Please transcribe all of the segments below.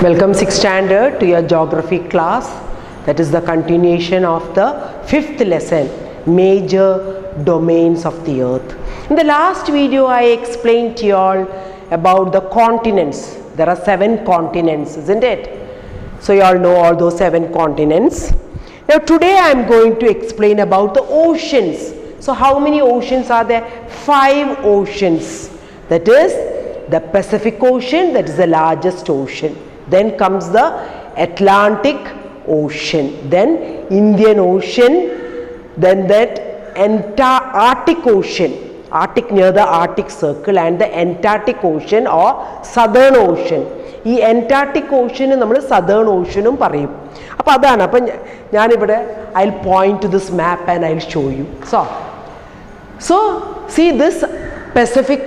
Welcome 6th standard to your geography class. That is the continuation of the 5th lesson, major domains of the earth. In the last video I explained to you all about the continents. There are 7 continents, isn't it? So you all know all those 7 continents. Now today I am going to explain about the oceans. So how many oceans are there? 5 oceans. That is the Pacific Ocean, that is the largest ocean. Then comes the Atlantic Ocean, then Indian Ocean, then that Arctic Ocean, Arctic near the Arctic Circle, and the Antarctic Ocean or Southern Ocean. ഈ Antarctic Ocean നമ്മൾ Southern Ocean പറയും. അപ്പോൾ അതാണ്. അപ്പം ഞാനിവിടെ I'll point to this map and I'll show you. So see this Pacific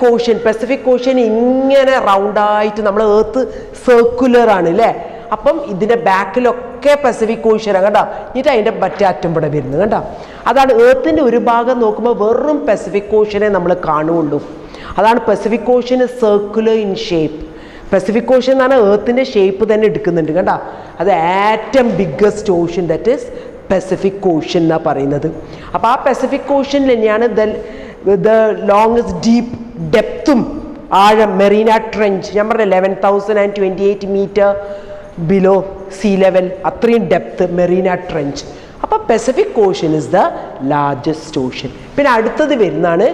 Ocean ഇങ്ങനെ റൗണ്ടായിട്ട് നമ്മൾ earth circular ആണ് അല്ലേ. അപ്പം ഇതിൻ്റെ ബാക്കിലൊക്കെ പസഫിക് ഓഷ്യൻ കണ്ടോ. എന്നിട്ട് അതിൻ്റെ മറ്റേ അറ്റം ഇവിടെ വരുന്നത് കണ്ടോ. അതാണ് എർത്തിൻ്റെ ഒരു ഭാഗം നോക്കുമ്പോൾ വെറും പസഫിക് ഓഷ്യനെ നമ്മൾ കാണുകയുള്ളൂ. അതാണ് Pacific ocean circular in shape. Pacific ocean എന്ന് പറഞ്ഞാൽ എർത്തിൻ്റെ ഷേപ്പ് തന്നെ എടുക്കുന്നുണ്ട് കണ്ടോ. അത് ഏറ്റവും biggest ocean, that is Pacific ocean എന്നാണ് പറയുന്നത്. അപ്പോൾ ആ പസഫിക് ഓഷ്യനിൽ തന്നെയാണ് the longest deep ഡെപ്തും ആഴം മെറീന ട്രെഞ്ച്. ഞാൻ പറഞ്ഞ 11,028 മീറ്റർ ബിലോ സീ ലെവൽ, അത്രയും ഡെപ്ത് മെറീന ട്രെഞ്ച്. അപ്പോൾ Pacific ocean is the largest ocean. പിന്നെ അടുത്തത് വരുന്നതാണ്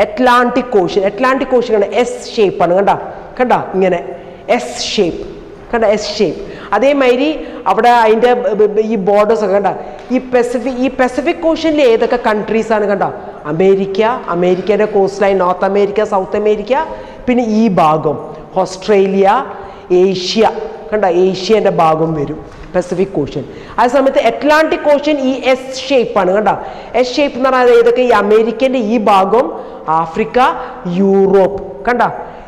അറ്റ്ലാന്റിക് ഓഷ്യൻ. അറ്റ്ലാന്റിക് ഓഷ്യൻ കണ്ട എസ് ഷേപ്പാണ് കണ്ട ഇങ്ങനെ എസ് ഷേപ്പ് കണ്ട എസ് ഷേപ്പ്. അതേമാതിരി അവിടെ അതിൻ്റെ ഈ ബോർഡേഴ്സ് ഒക്കെ കണ്ട ഈ പസഫിക് ഓഷ്യനിൽ ഏതൊക്കെ കൺട്രീസാണ് കണ്ട. അമേരിക്കയുടെ cost line, north America, south America, പിന്നെ ഈ ഭാഗം ഓസ്ട്രേലിയ, ഏഷ്യ കണ്ട ഏഷ്യൻ്റെ ഭാഗം വരും പസഫിക് ഓഷ്യൻ. ആ സമയത്ത് അറ്റ്ലാന്റിക് ഓഷ്യൻ ഈ എസ് ഷേപ്പാണ് കണ്ട. എസ് ഷേപ്പ് എന്ന് പറഞ്ഞാൽ ഏതൊക്കെ ഈ അമേരിക്കൻ്റെ ഈ ഭാഗം, ആഫ്രിക്ക, യൂറോപ്പ് കണ്ട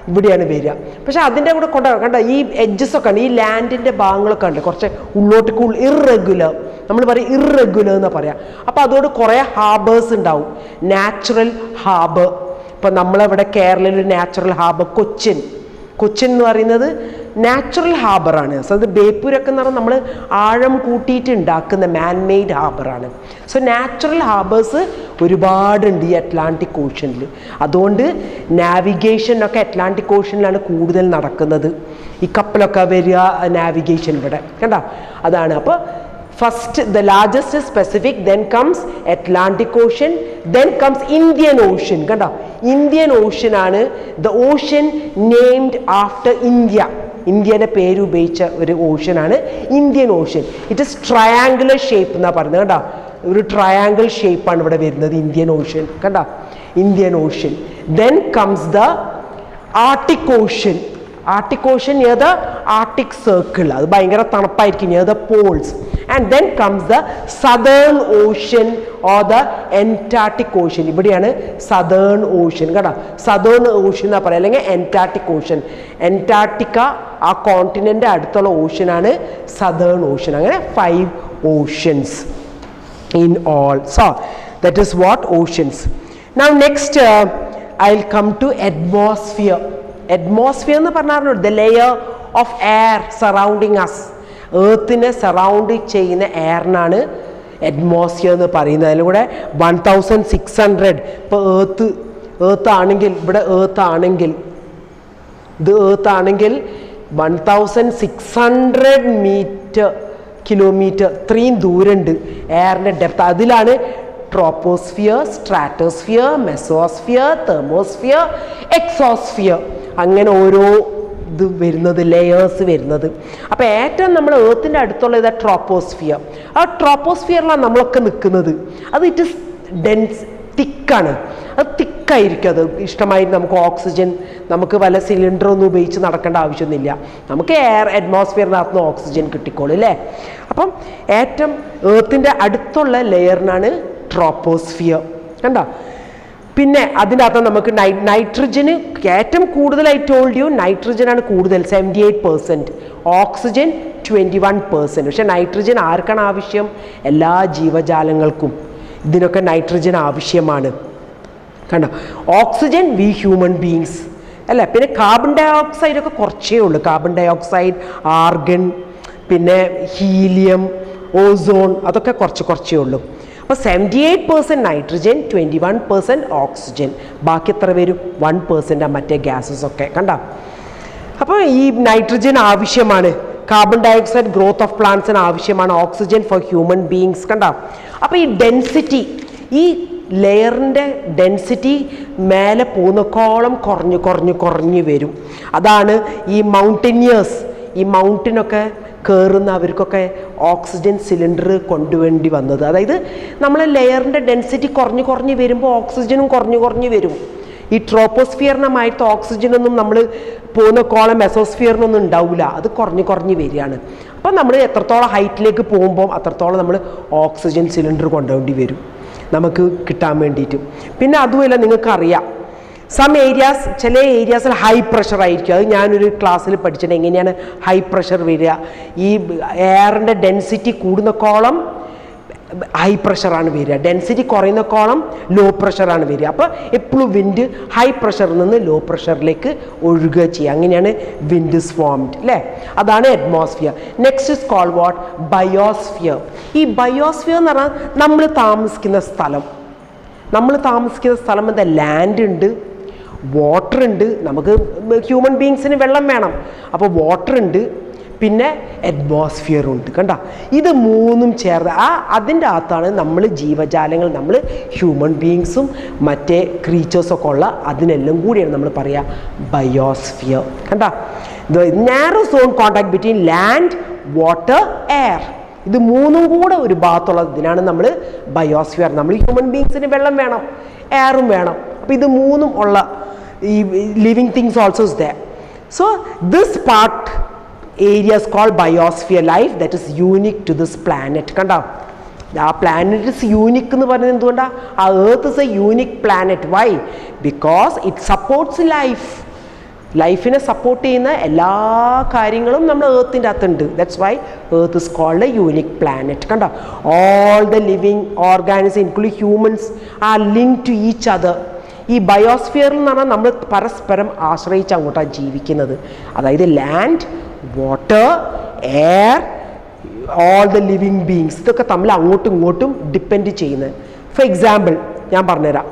ഇവിടെയാണ് വരിക. പക്ഷെ അതിൻ്റെ കൂടെ കണ്ട ഈ എഡ്ജസ് ഒക്കെ ഉണ്ട്, ഈ ലാൻഡിൻ്റെ ഭാഗങ്ങളൊക്കെ ഉണ്ട് കുറച്ച് ഉള്ളോട്ടേക്ക് ഇറഗുലർ. നമ്മൾ പറയും ഇറഗുലർ എന്ന് പറയാം. അപ്പോൾ അതോട് കുറേ ഹാർബേഴ്സ് ഉണ്ടാവും, നാച്ചുറൽ ഹാർബർ. ഇപ്പം നമ്മളവിടെ കേരളയിൽ ഒരു നാച്ചുറൽ ഹാർബർ കൊച്ചിൻ എന്ന് പറയുന്നത് നാച്ചുറൽ ഹാർബറാണ്. സോ അത് ബേപ്പൂരൊക്കെ എന്ന് പറഞ്ഞാൽ നമ്മൾ ആഴം കൂട്ടിയിട്ട് ഉണ്ടാക്കുന്ന മാൻമെയ്ഡ് ഹാർബറാണ്. സോ നാച്ചുറൽ ഹാർബേഴ്സ് ഒരുപാടുണ്ട് ഈ അറ്റ്ലാന്റിക് ഓഷ്യനിൽ. അതുകൊണ്ട് നാവിഗേഷനൊക്കെ അറ്റ്ലാന്റിക് ഓഷ്യനിലാണ് കൂടുതൽ നടക്കുന്നത്. ഈ കപ്പലൊക്കെ വരിക നാവിഗേഷൻ ഇവിടെ കണ്ടോ. അതാണ്. അപ്പോൾ first the largest is Pacific, then comes Atlantic Ocean, then comes Indian Ocean കണ്ടോ. ഇന്ത്യൻ ഓഷ്യൻ ആണ് the ocean named after India. ഇന്ത്യയുടെ പേര് ഉപയോഗിച്ച ഒരു ഓഷ്യനാണ് Indian ocean. It is triangular shape എന്നാണ് പറയുന്നത് കണ്ടോ. ഒരു ട്രയാങ്കിൾ ഷേപ്പാണ് ഇവിടെ വരുന്നത് ഇന്ത്യൻ ഓഷ്യൻ കണ്ടോ. Indian ocean. then comes the Arctic Ocean. Arctic Ocean near the Arctic Circle, അത് ഭയങ്കര തണുപ്പായിരിക്കും near the poles. And then comes the Southern Ocean or the Antarctic Ocean. ഇവിടെയാണ് Southern Ocean കേട്ടോ. Southern Ocean എന്നാ പറയുക, അല്ലെങ്കിൽ Antarctic Ocean. Antarctica ആ continent അടുത്തുള്ള ഓഷ്യനാണ് Southern Ocean. അങ്ങനെ 5 oceans in all. So that is what oceans. Now next I'll come to atmosphere. Atmosphere എന്ന് പറഞ്ഞാൽ the layer of air surrounding us. എർത്തിനെ സറൗണ്ട് ചെയ്യുന്ന എയറിനാണ് അറ്റ്മോസ്ഫിയർ എന്ന് പറയുന്നത്. അതിലൂടെ 1600 ഇപ്പോൾ എർത്ത് ആണെങ്കിൽ ഇവിടെ എർത്ത് ആണെങ്കിൽ 1600 കിലോമീറ്റർ ഇത്രയും ദൂരമുണ്ട് എയറിൻ്റെ ഡെപ്ത്. അതിലാണ് troposphere, stratosphere, mesosphere, thermosphere, exosphere, അങ്ങനെ ഓരോ ഇത് വരുന്നത്, ലെയേഴ്സ് വരുന്നത്. അപ്പോൾ ഏറ്റവും നമ്മൾ എർത്തിൻ്റെ അടുത്തുള്ള ഇതാ ട്രോപ്പോസ്ഫിയർ. ആ ട്രോപ്പോസ്ഫിയറിലാണ് നമ്മളൊക്കെ നിൽക്കുന്നത്. അത് ഇറ്റ് ഇസ് ഡെൻസ്, തിക്കാണ്. അത് തിക്കായിരിക്കും. അത് ഇഷ്ടമായി നമുക്ക് ഓക്സിജൻ, നമുക്ക് വല്ല സിലിണ്ടറൊന്നും ഉപയോഗിച്ച് നടക്കേണ്ട ആവശ്യമൊന്നുമില്ല. നമുക്ക് എയർ അറ്റ്മോസ്ഫിയറിനകത്ത് നിന്ന് ഓക്സിജൻ കിട്ടിക്കോളും അല്ലേ. അപ്പം ഏറ്റവും എർത്തിൻ്റെ അടുത്തുള്ള ലെയറിനാണ് ട്രോപ്പോസ്ഫിയർ കണ്ടോ. പിന്നെ അതിൻ്റെ അകത്ത് നമുക്ക് നൈട്രജന് ഏറ്റവും കൂടുതലായി ടോൾഡ് യു നൈട്രജനാണ് കൂടുതൽ 78%, ഓക്സിജൻ 21%. പക്ഷേ നൈട്രജൻ ആർക്കാണ് ആവശ്യം? എല്ലാ ജീവജാലങ്ങൾക്കും ഇതിനൊക്കെ നൈട്രജൻ ആവശ്യമാണ് കണ്ടോ. ഓക്സിജൻ വി ഹ്യൂമൻ ബീങ്സ്, അല്ലേ. പിന്നെ കാർബൺ ഡൈ ഓക്സൈഡൊക്കെ കുറച്ചേ ഉള്ളൂ. കാർബൺ ഡൈ ഓക്സൈഡ്, ആർഗൺ, പിന്നെ ഹീലിയം, ഓസോൺ, അതൊക്കെ കുറച്ചേ ഉള്ളൂ. അപ്പോൾ 78% നൈട്രജൻ, 21% ഓക്സിജൻ, ബാക്കി എത്ര വരും? 1% മറ്റേ ഗ്യാസസ് ഒക്കെ. കണ്ട. അപ്പോൾ ഈ നൈട്രജൻ ആവശ്യമാണ്, carbon dioxide growth of പ്ലാന്റ്സിന് ആവശ്യമാണ്, ഓക്സിജൻ ഫോർ ഹ്യൂമൻ ബീയിങ്സ്. കണ്ട. അപ്പോൾ ഈ ഡെൻസിറ്റി, ഈ ലെയറിൻ്റെ ഡെൻസിറ്റി മേലെ പോകുന്നക്കോളം കുറഞ്ഞു വരും. അതാണ് ഈ മൗണ്ടനിയേഴ്സ്, ഈ മൗണ്ടനൊക്കെ കയറുന്നവർക്കൊക്കെ ഓക്സിജൻ സിലിണ്ടർ കൊണ്ടുവേണ്ടി വന്നത്. അതായത് നമ്മൾ ലെയറിൻ്റെ ഡെൻസിറ്റി കുറഞ്ഞു വരുമ്പോൾ ഓക്സിജനും കുറഞ്ഞു വരും. ഈ ട്രോപ്പോസ്ഫിയറിനുമായിട്ട് ഓക്സിജനൊന്നും നമ്മൾ പോകുന്ന കോളം മെസോസ്ഫിയറിനൊന്നും ഉണ്ടാവില്ല, അത് കുറഞ്ഞു വരികയാണ്. അപ്പം നമ്മൾ എത്രത്തോളം ഹൈറ്റിലേക്ക് പോകുമ്പോൾ അത്രത്തോളം നമ്മൾ ഓക്സിജൻ സിലിണ്ടർ കൊണ്ടുവേണ്ടി വരും നമുക്ക് കിട്ടാൻ വേണ്ടിയിട്ട്. പിന്നെ അതുമല്ല, നിങ്ങൾക്കറിയാം ചില ഏരിയാസിൽ ഹൈ പ്രഷർ ആയിരിക്കും. അത് ഞാനൊരു ക്ലാസ്സിൽ പഠിച്ചിട്ട് എങ്ങനെയാണ് ഹൈ പ്രഷർ വരിക. ഈ എയറിൻ്റെ ഡെൻസിറ്റി കൂടുന്നക്കോളം ഹൈ പ്രഷറാണ് വരിക, ഡെൻസിറ്റി കുറയുന്നക്കോളം ലോ പ്രഷറാണ് വരിക. അപ്പോൾ എപ്പോഴും വിൻഡ് ഹൈ പ്രഷറിൽ നിന്ന് ലോ പ്രഷറിലേക്ക് ഒഴുകുക ചെയ്യുക. അങ്ങനെയാണ് വിൻഡ് ഇസ് ഫോംഡ്, അല്ലേ. അതാണ് atmosphere. Next is called what? Biosphere. ഈ ബയോസ്ഫിയർ എന്ന് പറഞ്ഞാൽ നമ്മൾ താമസിക്കുന്ന സ്ഥലം എന്താ? ലാൻഡ് ഉണ്ട്, വാട്ടർ ഉണ്ട്. നമുക്ക് ഹ്യൂമൻ ബീങ്സിന് വെള്ളം വേണം, അപ്പോൾ വാട്ടർ ഉണ്ട്, പിന്നെ അറ്റ്മോസ്ഫിയർ ഉണ്ട്. കണ്ട. ഇത് മൂന്നും ചേർന്ന് അതിൻ്റെ അകത്താണ് നമ്മൾ ജീവജാലങ്ങൾ, നമ്മൾ ഹ്യൂമൻ ബീങ്സും മറ്റേ ക്രീച്ചേഴ്സൊക്കെ ഉള്ള, അതിനെല്ലാം കൂടിയാണ് നമ്മൾ പറയുക ബയോസ്ഫിയർ. കണ്ട. Narrow zone contact between land, water, air, ഇത് മൂന്നും കൂടെ ഒരു ഭാഗത്തുള്ള ഇതിനാണ് നമ്മൾ ബയോസ്ഫിയർ. നമ്മൾ ഹ്യൂമൻ ബീങ്സിന് വെള്ളം വേണം, എയറും വേണം. അപ്പോൾ ഇത് മൂന്നും ഉള്ള ഈ living things also is there. So this part area is called biosphere life that is unique to this planet. കണ്ടോ. ആ പ്ലാനറ്റ് ഇസ് യൂണിക് എന്ന് പറയുന്നത് എന്തുകൊണ്ടാണ്? ആ earth is a unique planet. Why? Because it supports ലൈഫിനെ support ചെയ്യുന്ന എല്ലാ കാര്യങ്ങളും നമ്മുടെ എർത്തിൻ്റെ അകത്തുണ്ട്. That's why earth is called a unique planet. കണ്ടോ. All the living organism including humans are linked to each other. ഈ ബയോസ്ഫിയറിൽ എന്ന് പറഞ്ഞാൽ നമ്മൾ പരസ്പരം ആശ്രയിച്ച് അങ്ങോട്ടാണ് ജീവിക്കുന്നത്. അതായത് land, water, air, all the living beings, ഇതൊക്കെ തമ്മിൽ അങ്ങോട്ടും ഇങ്ങോട്ടും ഡിപ്പെൻഡ് ചെയ്യുന്നത്. ഫോർ എക്സാമ്പിൾ ഞാൻ പറഞ്ഞുതരാം.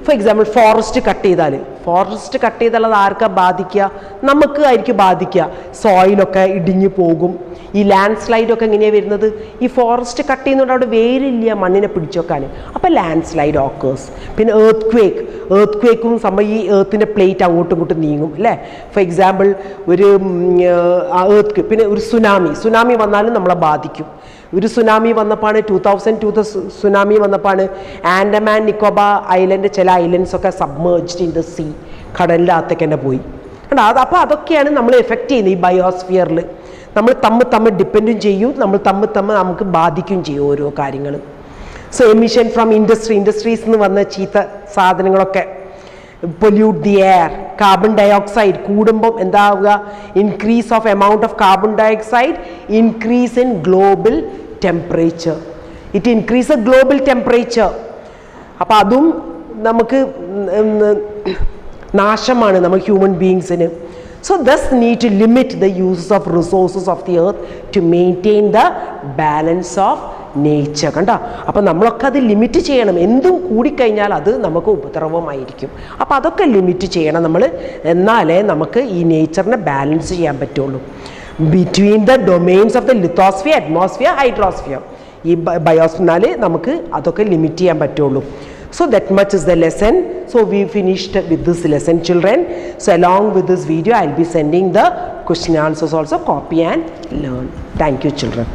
ഫോർ എക്സാമ്പിൾ ഫോറസ്റ്റ് കട്ട് ചെയ്താൽ അത് ആർക്കാ ബാധിക്കുക? നമുക്ക് ആയിരിക്കും ബാധിക്കുക. സോയിലൊക്കെ ഇടിഞ്ഞു പോകും. ഈ ലാൻഡ് സ്ലൈഡൊക്കെ എങ്ങനെയാണ് വരുന്നത്? ഈ ഫോറസ്റ്റ് കട്ട് ചെയ്യുന്നതുകൊണ്ട് അവിടെ വേരില്ല മണ്ണിനെ പിടിച്ചു വെക്കാൻ, അപ്പോൾ ലാൻഡ് സ്ലൈഡ് ഓക്കേഴ്സ്. പിന്നെ എർത്ത് ക്വേക്കും സംഭവം ഈ എർത്തിൻ്റെ പ്ലേറ്റ് അങ്ങോട്ടും ഇങ്ങോട്ടും നീങ്ങും, അല്ലേ. ഫോർ എക്സാമ്പിൾ ഒരു പിന്നെ ഒരു സുനാമി വന്നാലും നമ്മളെ ബാധിക്കും. ഒരു സുനാമി വന്നപ്പോഴാണ് 2002 സുനാമി വന്നപ്പോഴാണ് ആൻഡമാൻ നിക്കോബാർ ഐലൻഡ് ചില ഐലൻഡ്സൊക്കെ സബ്മേർജ്ഡ് ഇൻ ദ സീ, കടലിൻ്റെ അകത്തേക്ക് തന്നെ പോയി. അപ്പോൾ അതൊക്കെയാണ് നമ്മൾ എഫക്റ്റ് ചെയ്യുന്നത് ഈ ബയോസ്ഫിയറിൽ. നമ്മൾ തമ്മിൽ ഡിപ്പെൻഡും ചെയ്യും, നമ്മൾ തമ്മിൽ നമുക്ക് ബാധിക്കുകയും ചെയ്യും ഓരോ കാര്യങ്ങൾ. സോ എമിഷൻ ഫ്രം ഇൻഡസ്ട്രീസ് നിന്ന് വന്ന ചീത്ത സാധനങ്ങളൊക്കെ pollute the air. Carbon dioxide കൂടുമ്പം എന്താവുക? Increase of amount of carbon dioxide, increase in global temperature. It increase a global temperature. അപ്പോൾ അതും നമുക്ക് നാശമാണ് നമ്മൾ ഹ്യൂമൻ ബീങ്സിന്. So thus need to limit the use of resources of the earth to maintain the balance of nature. കണ്ടോ. അപ്പോൾ നമ്മളൊക്കെ അത് ലിമിറ്റ് ചെയ്യണം. എന്തും കൂടിക്കഴിഞ്ഞാൽ അത് നമുക്ക് ഉപദ്രവമായിരിക്കും. അപ്പോൾ അതൊക്കെ ലിമിറ്റ് ചെയ്യണം നമ്മൾ, എന്നാലേ നമുക്ക് ഈ നേച്ചറിനെ ബാലൻസ് ചെയ്യാൻ പറ്റുള്ളൂ. Between the domains of the lithosphere, atmosphere, hydrosphere, ഈ ബയോസ്ഫിയറിനാൽ നമുക്ക് അതൊക്കെ ലിമിറ്റ് ചെയ്യാൻ പറ്റുള്ളൂ. So that much is the lesson. So we finished with this lesson, children. So along with this video, I'll be sending the question answers also. Copy and learn. Thank you, children.